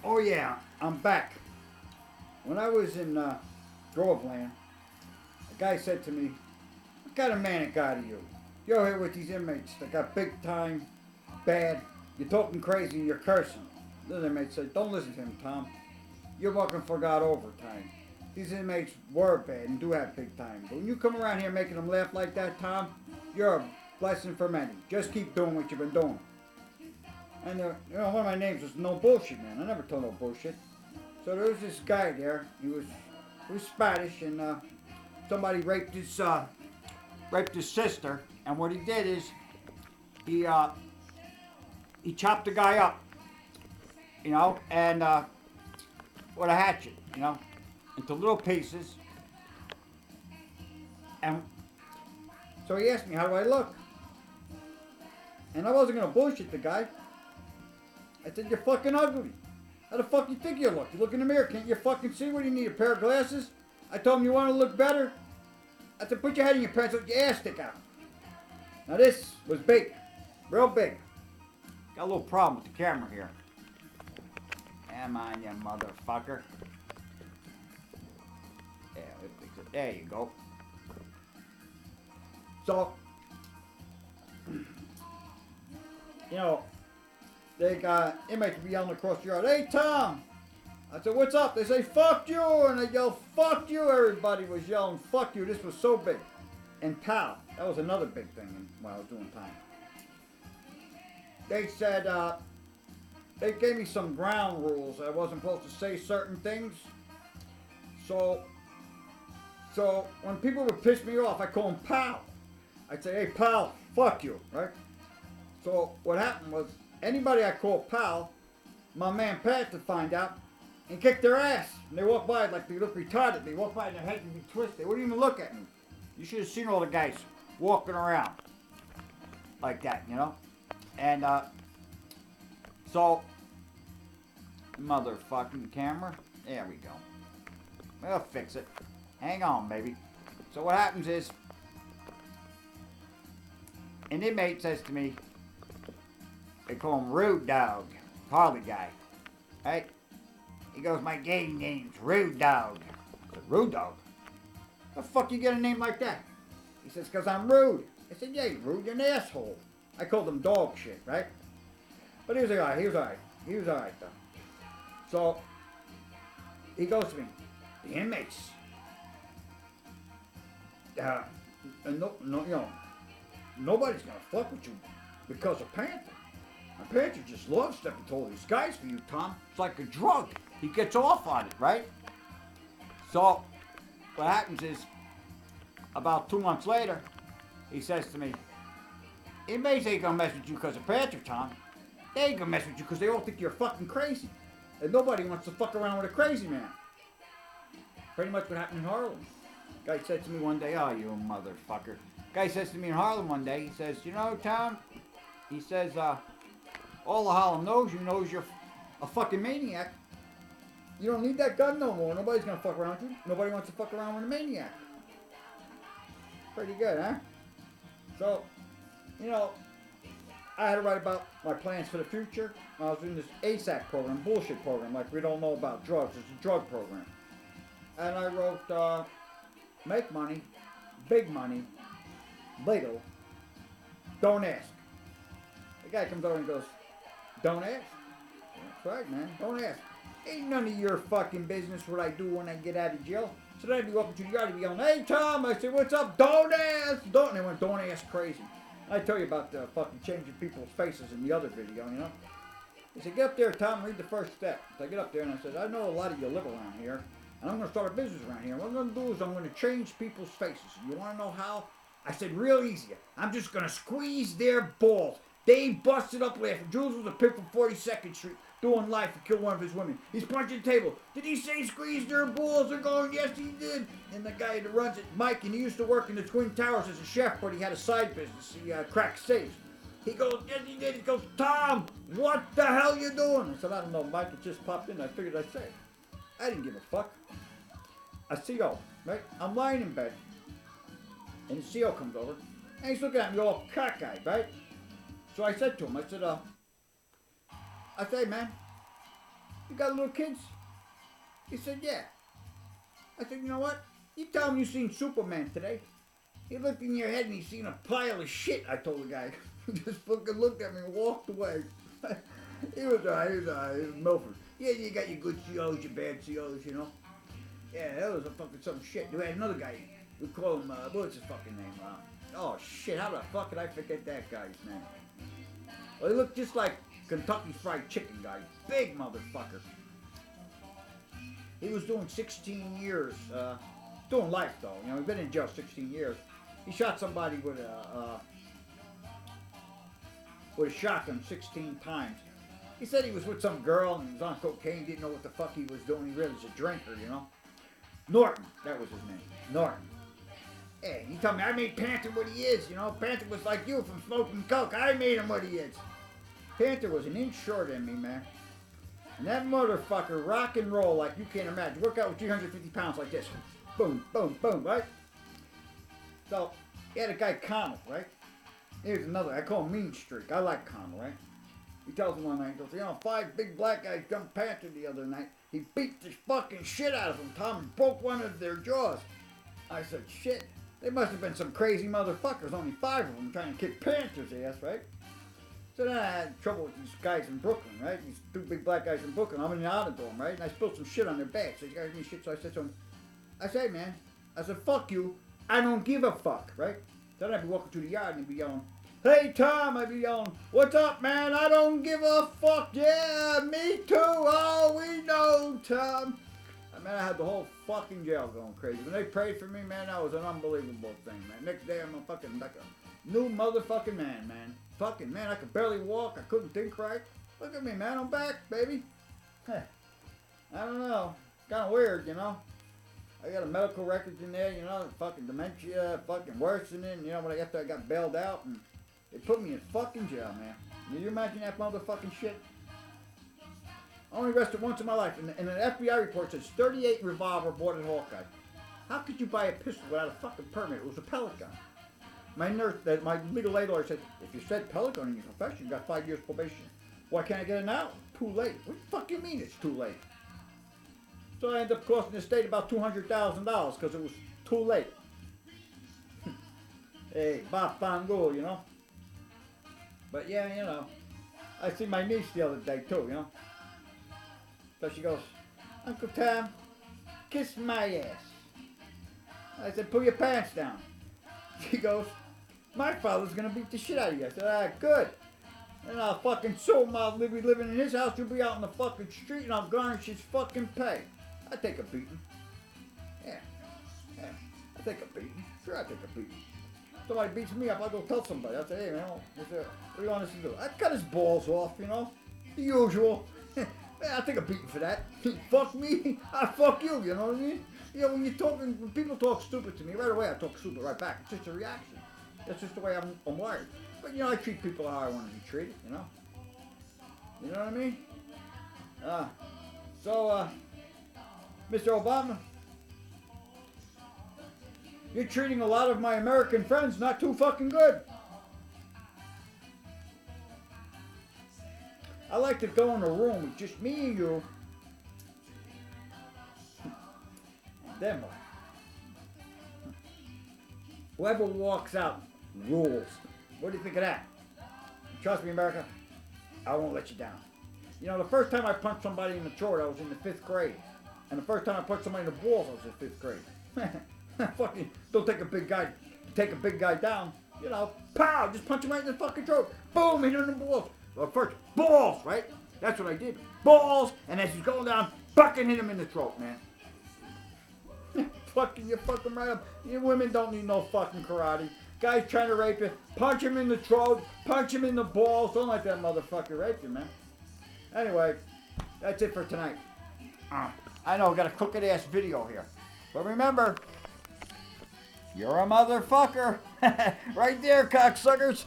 Oh yeah, I'm back. When I was in Groveland, a guy said to me, "What kind of man it got you? You're here with these inmates that got big time, bad. You're talking crazy and you're cursing." The other inmate said, "Don't listen to him, Tom. You're working for God overtime. These inmates were bad and do have big time. But when you come around here making them laugh like that, Tom, you're a blessing for many. Just keep doing what you've been doing." And one of my names was No Bullshit Man. I never told no bullshit. So there was this guy there. He was Spanish, and somebody raped his sister. And what he did is he chopped the guy up, and with a hatchet, into little pieces. And so he asked me, "How do I look?" And I wasn't gonna bullshit the guy. I said, "You're fucking ugly. How the fuck you think you look? You look in the mirror, can't you fucking see? What do you need, a pair of glasses?" I told him, "You want to look better?" I said, "Put your head in your pants, let your ass stick out." Now this was big, real big. Got a little problem with the camera here. Come on, you motherfucker. Yeah, there you go. So, they got inmates be yelling across the yard, "Hey, Tom!" I said, "What's up?" They say, "Fuck you!" And they yell, "Fuck you!" Everybody was yelling, "Fuck you!" This was so big. And pal, that was another big thing while I was doing time. They said, they gave me some ground rules. I wasn't supposed to say certain things. So when people would piss me off, I call them pal. I'd say, "Hey, pal, fuck you," right? So what happened was, anybody I called pal, my man Pat would find out and kick their ass. And they walk by like they look retarded. They walk by and their heads would be twisted. They wouldn't even look at me. You should have seen all the guys walking around like that, And so, motherfucking camera. There we go. We'll fix it. Hang on, baby. So what happens is, an inmate says to me, they call him Rude Dog, Harley guy, right? He goes, "My gang name's Rude Dog." I said, "Rude Dog? The fuck you get a name like that?" He says, "'Cause I'm rude." I said, "Yeah, you're rude, you're an asshole." I called him dog shit, right? But he was alright, he was alright though. So, he goes to me, "The inmates, nobody's gonna fuck with you because of Panther. And Panther just loves stepping to all these guys for you, Tom. It's like a drug. He gets off on it, right?" So, what happens is, about 2 months later, he says to me, "Inmates ain't gonna mess with you because of Panther, Tom. They ain't gonna mess with you because they all think you're fucking crazy. And nobody wants to fuck around with a crazy man." Pretty much what happened in Harlem. Guy said to me one day, "Oh, you motherfucker." Guy says to me in Harlem one day, he says, "Tom," he says, "all of Harlem knows you're a fucking maniac. You don't need that gun no more. Nobody's gonna fuck around with you. Nobody wants to fuck around with a maniac." Pretty good, huh? So, I had to write about my plans for the future. I was in this ASAC program, bullshit program, like we don't know about drugs. It's a drug program. And I wrote, make money, big money, legal, don't ask. The guy comes over and goes, "Don't ask?" That's right, man, don't ask. Ain't none of your fucking business what I do when I get out of jail. So then I'd be walking to the yard, I'd be yelling, "Hey, Tom!" I said, "What's up? Don't ask! Don't!" And they went, "Don't ask crazy." I tell you about the fucking changing people's faces in the other video, He said, "Get up there, Tom, read the first step." So I get up there and I said, "I know a lot of you live around here, and I'm going to start a business around here. What I'm going to do is I'm going to change people's faces. You want to know how?" I said, "Real easy. I'm just going to squeeze their balls." They busted up laughing. Jules was a pimp from 42nd Street doing life to kill one of his women. He's punching the table. "Did he say squeeze their balls?" They're going, "Yes, he did." And the guy that runs it, Mike, and he used to work in the Twin Towers as a chef, but he had a side business. He cracked safes. He goes, "Yes, he did." He goes, "Tom, what the hell you doing?" I said, "I don't know, Mike. It just popped in. I figured I'd say it." I didn't give a fuck. A CO, right? I'm lying in bed, and the CO comes over, and he's looking at me all cockeyed, right? So I said to him, I said, "Man, You got little kids? He said, yeah. I said, you know what? You tell him you seen Superman today. He looked in your head and he seen a pile of shit, I told the guy. He just fucking looked at me and walked away. He was alright, he was Milford. Yeah, you got your good COs, your bad COs, you know? Yeah, that was a fucking some shit. We had another guy, we call him, what's his fucking name? Oh shit, how the fuck did I forget that guy's name? Well, he looked just like Kentucky Fried Chicken guy. Big motherfucker. He was doing 16 years, doing life though. You know, he's been in jail 16 years. He shot somebody with a shotgun 16 times. He said he was with some girl and he was on cocaine, didn't know what the fuck he was doing. He really was a drinker, you know. Norton, that was his name. Norton. Hey, he told me I made Panther what he is, you know. Panther was like you from smoking coke. I made him what he is. Panther was an inch shorter than me, man. And that motherfucker rock and roll like you can't imagine. Work out with 350 pounds like this. Boom, boom, boom, right? So, he had a guy, Connell, right? Here's another, I call him Mean Streak. I like Connell, right? He tells him one night, he goes, you know, 5 big black guys jumped Panther the other night. He beat the fucking shit out of them, Tom, and broke one of their jaws. I said, shit, they must have been some crazy motherfuckers, only 5 of them trying to kick Panther's ass, right? So then I had trouble with these guys in Brooklyn, right? These 2 big black guys in Brooklyn. I'm in the Autodome, right? And I spilled some shit on their backs. So these guys gave me shit, so I said to them, I say, man, I said, fuck you. I don't give a fuck, right? Then I'd be walking through the yard and he'd be yelling, hey, Tom, I'd be yelling, what's up, man? I don't give a fuck. Yeah, me too. Oh, we know, Tom. I mean, I had the whole fucking jail going crazy. When they prayed for me, man, that was an unbelievable thing, man. Next day, I'm a fucking, like a new motherfucking man, man. Fucking, man, I could barely walk. I couldn't think right. Look at me, man. I'm back, baby. I don't know. Kind of weird, you know. I got a medical record in there, you know, fucking dementia, fucking worsening, you know, when after I got bailed out, and they put me in fucking jail, man. Can you imagine that motherfucking shit? I only arrested once in my life, and an FBI report says 38 revolver bought at Hawkeye. How could you buy a pistol without a fucking permit? It was a pellet gun. My nurse, my legal aid lawyer said, if you said pellet gun in your confession, you got 5 years probation. Why can't I get it now? Too late. What the fuck you mean it's too late? So I ended up costing the state about $200,000 because it was too late. Hey, Bafango, you know. But yeah, you know, I see my niece the other day too, you know. So she goes, Uncle Tom, kiss my ass. I said, pull your pants down. She goes, my father's gonna beat the shit out of you. I said, good. And I'll fucking sue him. I'll be living in his house. He'll be out in the fucking street and I'll garnish his fucking pay. I take a beating. Yeah. I take a beating. Sure, I take a beating. Somebody beats me up, I go tell somebody. I say, hey man, what do you want us to do? I cut his balls off, you know, the usual. Man, I take a beating for that. Fuck me, I fuck you. You know what I mean? You know, when people talk stupid to me, right away I talk stupid right back. It's just a reaction. That's just the way I'm wired. But you know, I treat people how I want to be treated. You know. You know what I mean? Mr. Obama, you're treating a lot of my American friends not too fucking good. I like to go in a room with just me and you. And then what? Whoever walks out rules. What do you think of that? Trust me, America, I won't let you down. You know, the first time I punched somebody in the throat, I was in the 5th grade. And the first time I punched somebody in the balls, I was in 5th grade. Fucking, don't take a big guy down. You know, pow, just punch him right in the fucking throat. Boom, hit him in the balls. Well, first, balls, right? That's what I did. Balls, and as he's going down, fucking hit him in the throat, man. Fucking, you fucking right up. You women don't need no fucking karate. Guys trying to rape you, punch him in the throat, punch him in the balls. Don't let that motherfucker rape you, man. Anyway, that's it for tonight. I know, got a crooked ass video here. But remember, you're a motherfucker. Right there, cocksuckers.